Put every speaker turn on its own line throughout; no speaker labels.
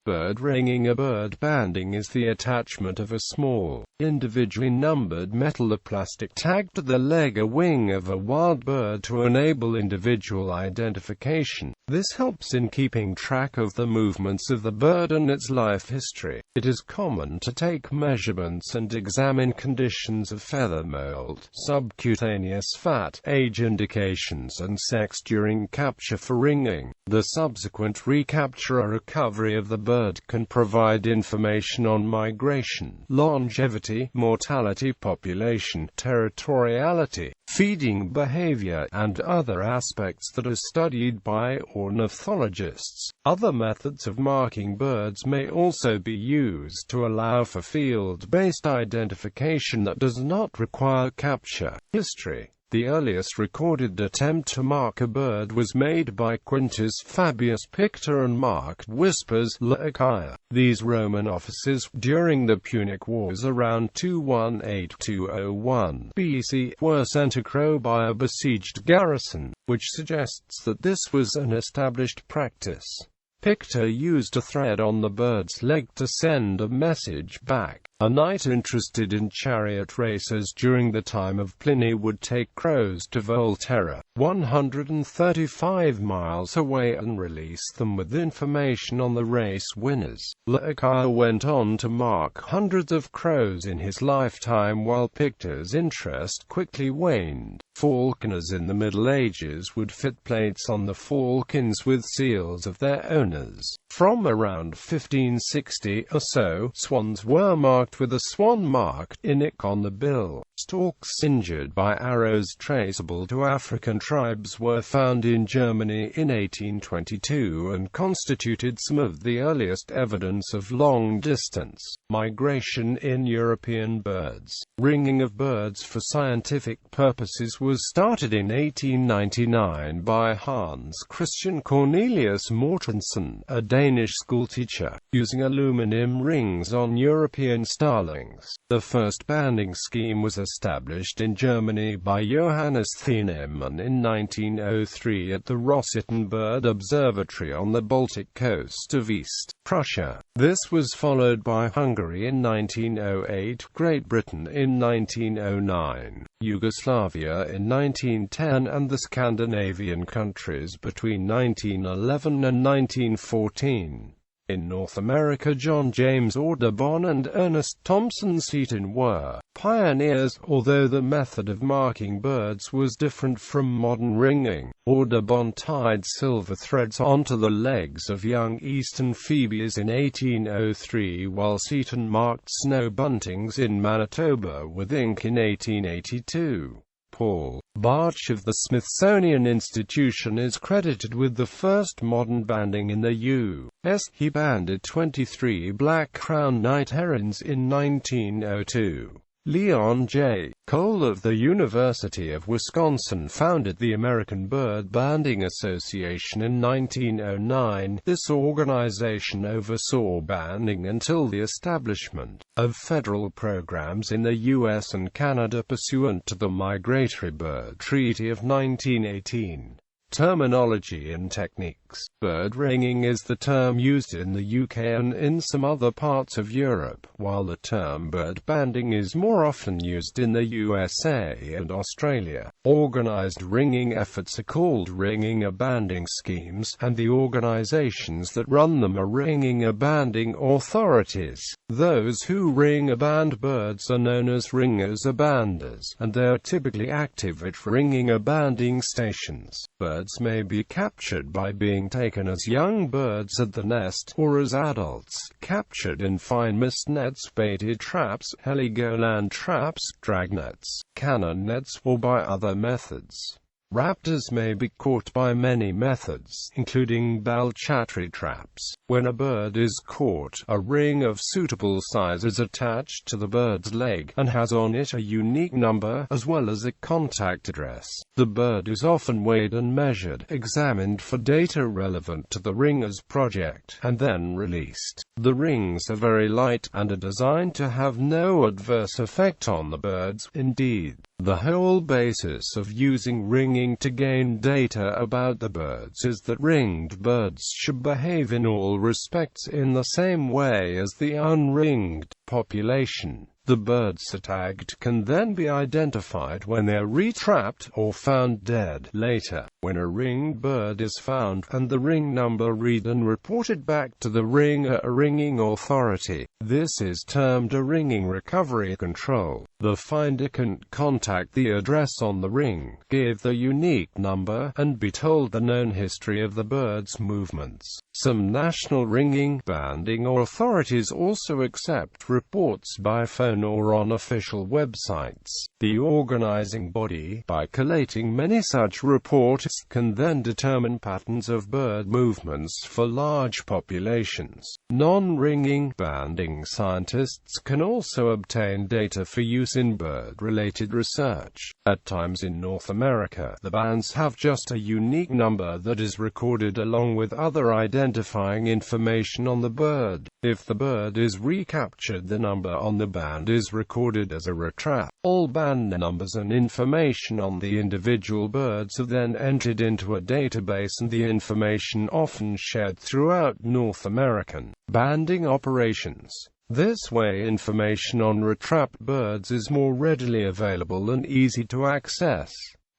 Bird ringing. A bird banding is the attachment of a small, individually numbered metal or plastic tag to the leg or wing of a wild bird to enable individual identification. This helps in keeping track of the movements of the bird and its life history. It is common to take measurements and examine conditions of feather moult, subcutaneous fat, age indications and sex during capture for ringing. The subsequent recapture or recovery of the bird can provide information on migration, longevity, mortality, population, territoriality, feeding behaviour, and other aspects that are studied by ornithologists. Other methods of marking birds may also be used to allow for field-based identification that does not require capture. History. The earliest recorded attempt to mark a bird was made by Quintus Fabius Pictor and marked whispers (recapture). These Roman officers, during the Punic Wars around 218–201 BC, were sent a crow by a besieged garrison, which suggests that this was an established practice. Pictor used a thread on the bird's leg to send a message back. A knight interested in chariot races during the time of Pliny would take crows to Volterra, 135 miles away, and release them with information on the race winners. Recapture went on to mark hundreds of crows in his lifetime, while Pictor's interest quickly waned. Falconers in the Middle Ages would fit plates on the falcons with seals of their owners. From around 1560 or so, swans were marked with a swan mark (Inic) on the bill. Storks injured by arrows traceable to African tribes were found in Germany in 1822 and constituted some of the earliest evidence of long-distance migration in European birds. Ringing of birds for scientific purposes was started in 1899 by Hans Christian Cornelius Mortensen, a Danish schoolteacher, using aluminum rings on European starlings. The first banding scheme was established in Germany by Johannes Thienemann in 1903 at the Rossitten Bird Observatory on the Baltic coast of East Prussia. This was followed by Hungary in 1908, Great Britain in 1909, Yugoslavia in 1910, and the Scandinavian countries between 1911 and 1914. In North America, John James Audubon and Ernest Thompson Seton were pioneers, although the method of marking birds was different from modern ringing. Audubon tied silver threads onto the legs of young eastern phoebes in 1803, while Seton marked snow buntings in Manitoba with ink in 1882. Paul Barch of the Smithsonian Institution is credited with the first modern banding in the U.S. He banded 23 black-crowned night herons in 1902. Leon J. Cole of the University of Wisconsin founded the American Bird Banding Association in 1909. This organization oversaw banding until the establishment of federal programs in the U.S. and Canada pursuant to the Migratory Bird Treaty of 1918. Terminology and techniques. Bird ringing is the term used in the UK and in some other parts of Europe, while the term bird banding is more often used in the USA and Australia. Organized ringing efforts are called ringing or banding schemes, and the organizations that run them are ringing or banding authorities. Those who ring or band birds are known as ringers or banders, and they are typically active at ringing or banding stations. Birds may be captured by being taken as young birds at the nest, or as adults, captured in fine mist nets, baited traps, Heligoland traps, dragnets, cannon nets, or by other methods. Raptors may be caught by many methods, including Balchatri traps. When a bird is caught, a ring of suitable size is attached to the bird's leg, and has on it a unique number, as well as a contact address. The bird is often weighed and measured, examined for data relevant to the ringer's project, and then released. The rings are very light, and are designed to have no adverse effect on the birds. Indeed, the whole basis of using ringing ringing to gain data about the birds is that ringed birds should behave in all respects in the same way as the unringed population. The birds tagged can then be identified when they are retrapped or found dead. Later, when a ringed bird is found, and the ring number read and reported back to the ringer, a ringing authority, this is termed a ringing recovery control. The finder can contact the address on the ring, give the unique number, and be told the known history of the bird's movements. Some national ringing banding authorities also accept reports by phone or on official websites. The organizing body, by collating many such reports, can then determine patterns of bird movements for large populations. Non-ringing banding scientists can also obtain data for use in bird-related research. At times in North America, the bands have just a unique number that is recorded along with other identifying information on the bird. If the bird is recaptured, the number on the band is recorded as a retrap. All band numbers and information on the individual birds are then entered into a database, and the information often shared throughout North American banding operations. This way, information on retrapped birds is more readily available and easy to access.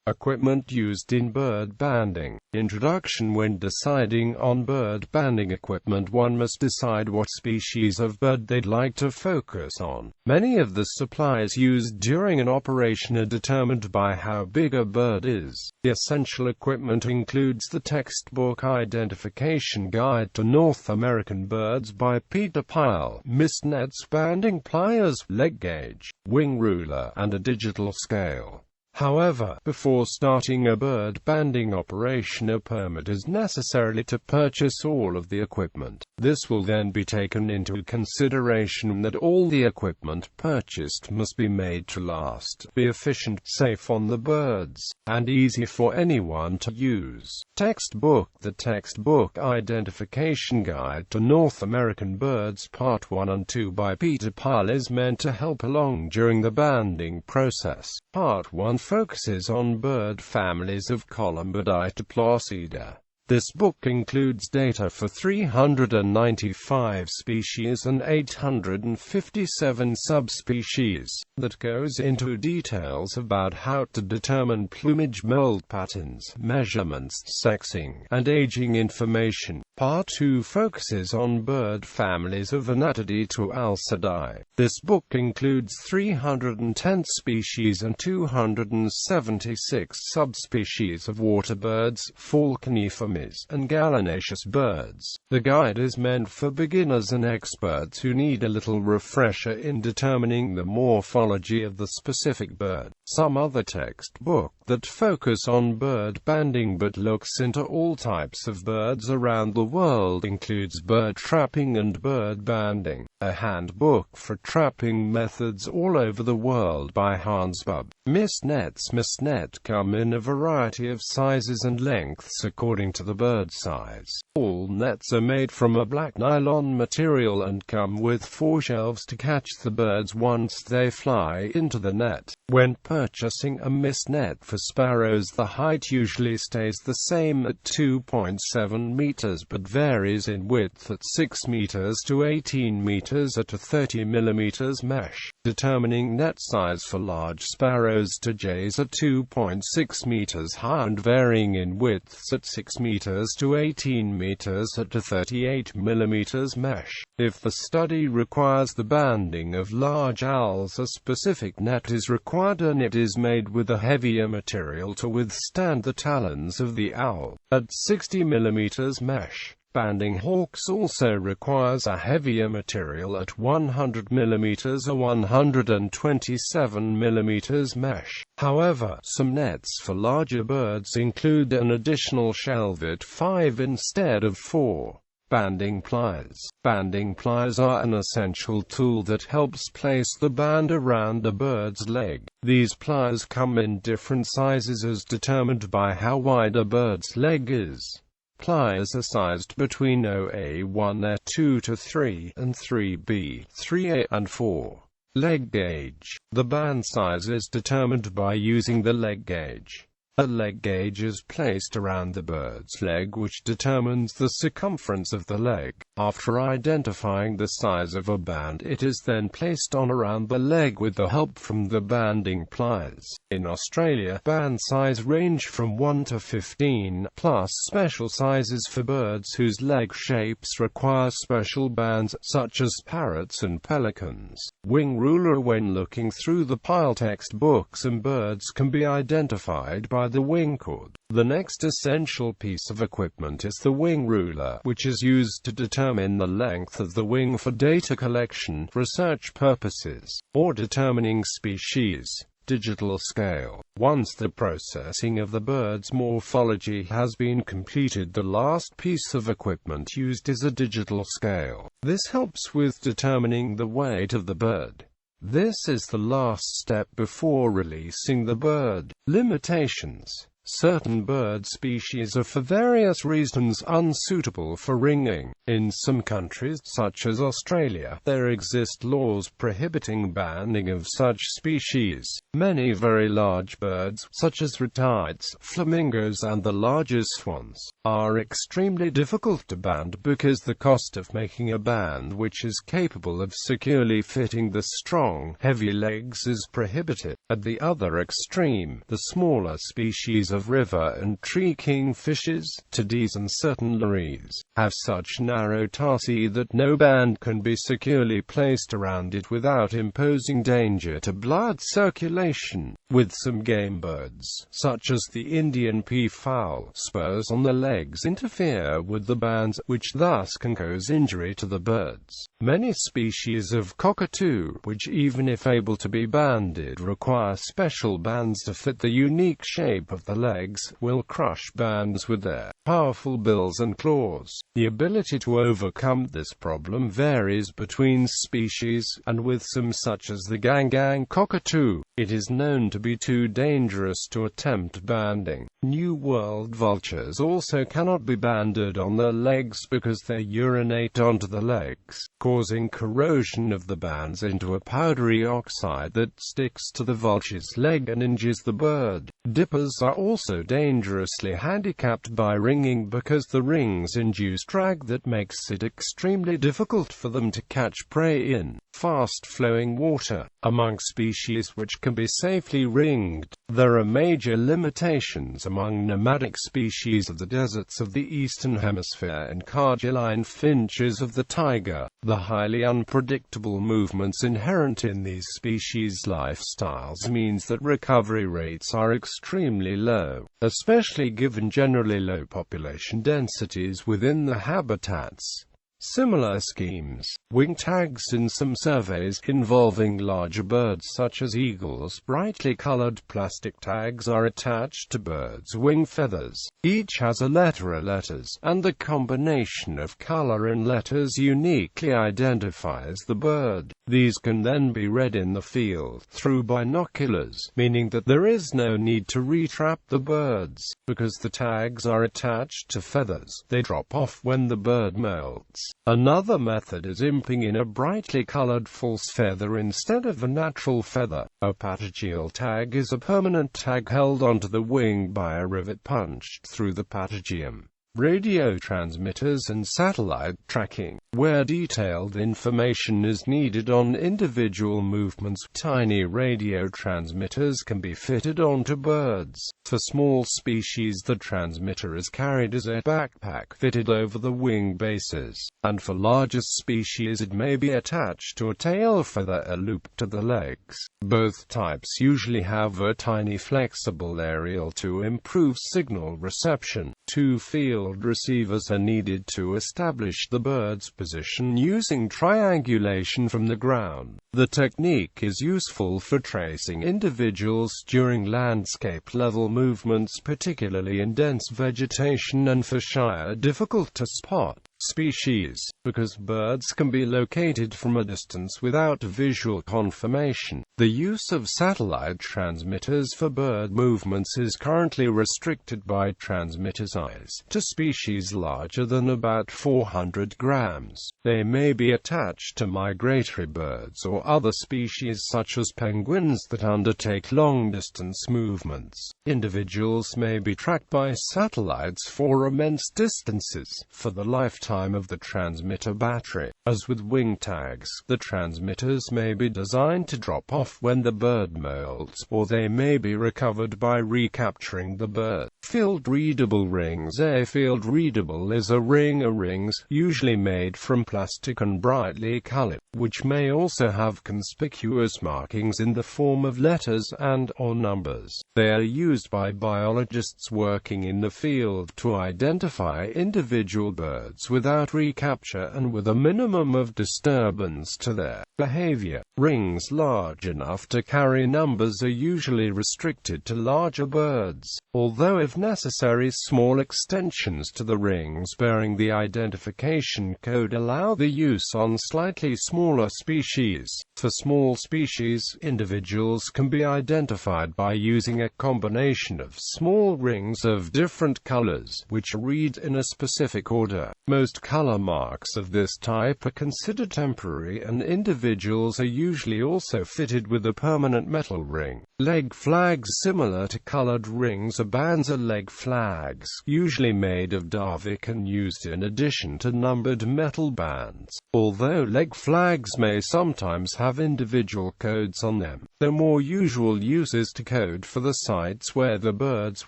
Equipment used in bird banding. Introduction. When deciding on bird banding equipment, one must decide what species of bird they'd like to focus on. Many of the supplies used during an operation are determined by how big a bird is. The essential equipment includes the textbook Identification Guide to North American Birds by Peter Pyle, mist nets, banding pliers, leg gauge, wing ruler, and a digital scale. However, before starting a bird banding operation, a permit is necessary to purchase all of the equipment. This will then be taken into consideration that all the equipment purchased must be made to last, be efficient, safe on the birds, and easy for anyone to use. Textbook. The Textbook Identification Guide to North American Birds Part 1 and 2 by Peter Pyle is meant to help along during the banding process. Part 1 focuses on bird families of Columbidae to Placida. This book includes data for 395 species and 857 subspecies, that goes into details about how to determine plumage, moult patterns, measurements, sexing, and aging information. Part 2 focuses on bird families of Anatidae to Alcidae. This book includes 310 species and 276 subspecies of waterbirds, falconiformes, and gallinaceous birds. The guide is meant for beginners and experts who need a little refresher in determining the morphology of the specific bird. Some other textbook that focus on bird banding but looks into all types of birds around the world includes Bird Trapping and Bird Banding, a handbook for trapping methods all over the world by Hans Bubb. Mist nets. Mist net come in a variety of sizes and lengths according to the bird size. All nets are made from a black nylon material and come with 4 shelves to catch the birds once they fly into the net. When purchasing a mist net for sparrows, the height usually stays the same at 2.7 meters but varies in width at 6 meters to 18 meters at a 30 millimeters mesh. Determining net size for large sparrows to jays at 2.6 meters high and varying in widths at 6 meters to 18 meters at a 38 millimeters mesh. If the study requires the banding of large owls, a specific net is required, and it is made with a heavier material to withstand the talons of the owl. At 60 millimeters mesh. Banding hawks also requires a heavier material at 100 mm or 127 mm mesh. However, some nets for larger birds include an additional shelf at 5 instead of 4. Banding pliers. Banding pliers are an essential tool that helps place the band around a bird's leg. These pliers come in different sizes as determined by how wide a bird's leg is. Pliers are sized between 0A1, A2 to 3, and 3B, 3A, and 4. Leg gauge. The band size is determined by using the leg gauge. A leg gauge is placed around the bird's leg, which determines the circumference of the leg. After identifying the size of a band, it is then placed on around the leg with the help from the banding pliers. In Australia, band size range from 1 to 15, plus special sizes for birds whose leg shapes require special bands, such as parrots and pelicans. Wing ruler. When looking through the pile textbooks, some birds can be identified by the wing cord. The next essential piece of equipment is the wing ruler, which is used to determine the length of the wing for data collection, research purposes, or determining species. Digital scale. Once the processing of the bird's morphology has been completed, the last piece of equipment used is a digital scale. This helps with determining the weight of the bird. This is the last step before releasing the bird. Limitations. Certain bird species are for various reasons unsuitable for ringing. In some countries, such as Australia, there exist laws prohibiting banding of such species. Many very large birds, such as retides, flamingos and the largest swans, are extremely difficult to band because the cost of making a band which is capable of securely fitting the strong, heavy legs is prohibitive. At the other extreme, the smaller species of river and tree kingfishers, tuddies and certain lories, have such narrow tarsi that no band can be securely placed around it without imposing danger to blood circulation. With some game birds, such as the Indian peafowl, spurs on the legs interfere with the bands, which thus can cause injury to the birds. Many species of cockatoo, which even if able to be banded require special bands to fit the unique shape of the legs, will crush bands with their powerful bills and claws. The ability to overcome this problem varies between species, and with some such as the gang cockatoo, it is known to be too dangerous to attempt banding. New World vultures also cannot be banded on their legs because they urinate onto the legs, causing corrosion of the bands into a powdery oxide that sticks to the vulture's leg and injures the bird. Dippers are also dangerously handicapped by ringing because the rings induce drag that makes it extremely difficult for them to catch prey in fast-flowing water. Among species which can be safely ringed, there are major limitations among nomadic species of the deserts of the Eastern Hemisphere and Cargeline finches of the taiga. The highly unpredictable movements inherent in these species' lifestyles means that recovery rates are extremely low, especially given generally low population densities within the habitats. Similar schemes, wing tags. In some surveys involving larger birds such as eagles, brightly colored plastic tags are attached to birds' wing feathers. Each has a letter or letters, and the combination of color and letters uniquely identifies the bird. These can then be read in the field through binoculars, meaning that there is no need to retrap the birds. Because the tags are attached to feathers, they drop off when the bird molts. Another method is imping in a brightly colored false feather instead of a natural feather. A patagial tag is a permanent tag held onto the wing by a rivet punched through the patagium. Radio transmitters and satellite tracking, where detailed information is needed on individual movements. Tiny radio transmitters can be fitted onto birds. For small species, the transmitter is carried as a backpack fitted over the wing bases, and for larger species it may be attached to a tail feather or looped to the legs. Both types usually have a tiny flexible aerial to improve signal reception. Two field receivers are needed to establish the bird's position using triangulation from the ground. The technique is useful for tracing individuals during landscape-level movements, particularly in dense vegetation, and for shire difficult to spot species, because birds can be located from a distance without visual confirmation. The use of satellite transmitters for bird movements is currently restricted by transmitter size to species larger than about 400 grams. They may be attached to migratory birds or other species such as penguins that undertake long-distance movements. Individuals may be tracked by satellites for immense distances for the lifetime of the transmitter battery. As with wing tags, the transmitters may be designed to drop off when the bird molts, or they may be recovered by recapturing the bird. Field-readable rings. A field-readable is a ring of rings, usually made from plastic and brightly colored, which may also have conspicuous markings in the form of letters and/or numbers. They are used by biologists working in the field to identify individual birds without recapture and with a minimum of disturbance to their behavior. Rings large enough to carry numbers are usually restricted to larger birds, although if necessary small extensions to the rings bearing the identification code allow the use on slightly smaller species. For small species, individuals can be identified by using a combination of small rings of different colors, which read in a specific order. Most color marks of this type are considered temporary, and individuals are usually also fitted with a permanent metal ring. Leg flags. Similar to colored rings are bands of leg flags, usually made of davik and used in addition to numbered metal bands. Although leg flags may sometimes have individual codes on them, the more usual use is to code for the sites where the birds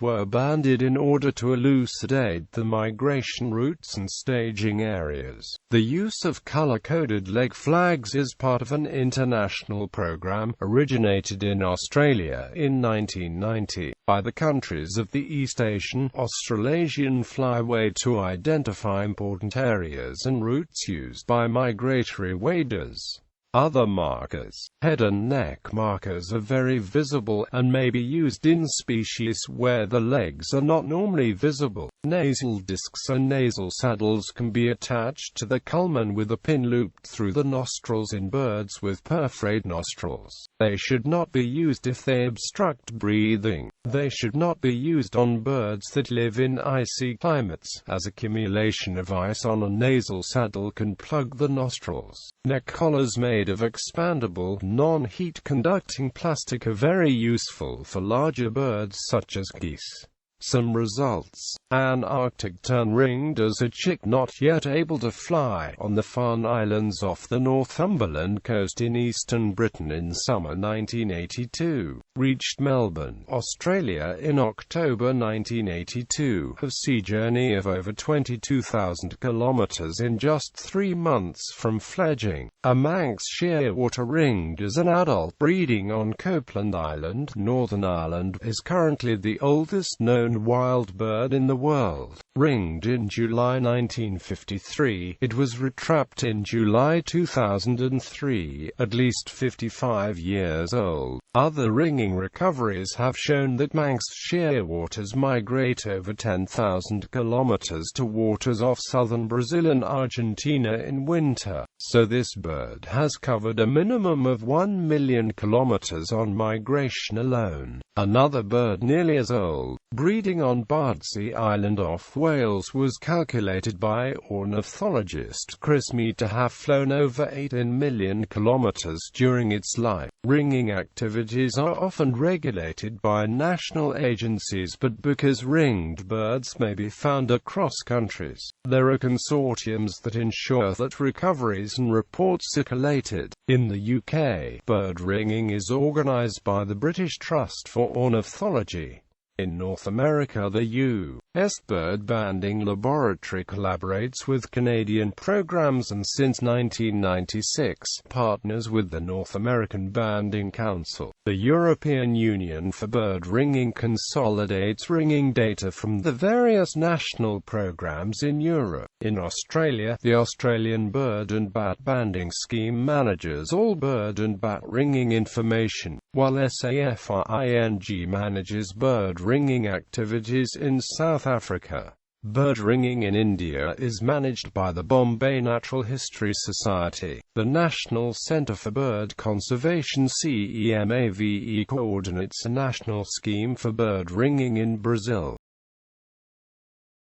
were banded in order to elucidate the migration routes and staging areas. The use of color-coded leg flags is part of an international program originated in Australia in 1990 by the countries of the East Asian, Australasian flyway to identify important areas and routes used by migratory waders. Other markers. Head and neck markers are very visible, and may be used in species where the legs are not normally visible. Nasal discs and nasal saddles can be attached to the culmen with a pin looped through the nostrils in birds with perforate nostrils. They should not be used if they obstruct breathing. They should not be used on birds that live in icy climates, as accumulation of ice on a nasal saddle can plug the nostrils. Neck collars made of expandable, non-heat conducting plastic are very useful for larger birds such as geese. Some results. An Arctic tern ringed as a chick not yet able to fly on the Farne Islands off the Northumberland coast in eastern Britain in summer 1982. Reached Melbourne, Australia in October 1982. A sea journey of over 22,000 kilometers in just 3 months from fledging. A Manx shearwater ringed as an adult breeding on Copeland Island, Northern Ireland, is currently the oldest known wild bird in the world. Ringed in July 1953, it was retrapped in July 2003, at least 55 years old. Other ringing recoveries have shown that Manx shearwaters migrate over 10,000 kilometers to waters off southern Brazil and Argentina in winter, so this bird has covered a minimum of 1 million kilometers on migration alone. Another bird nearly as old, breeding on Bardsey Island off Wales, was calculated by ornithologist Chris Mead to have flown over 18 million kilometers during its life. Ringing activities are often regulated by national agencies, but because ringed birds may be found across countries, there are consortiums that ensure that recoveries and reports are collated. In the UK, bird ringing is organised by the British Trust for Ornithology. In North America, the U.S. Bird Banding Laboratory collaborates with Canadian programs and since 1996 partners with the North American Banding Council. The European Union for Bird Ringing consolidates ringing data from the various national programs in Europe. In Australia, the Australian Bird and Bat Banding Scheme manages all bird and bat ringing information, while SAFRING manages bird ringing activities in South Africa. Bird ringing in India is managed by the Bombay Natural History Society. The National Centre for Bird Conservation (CEMAVE) coordinates a national scheme for bird ringing in Brazil.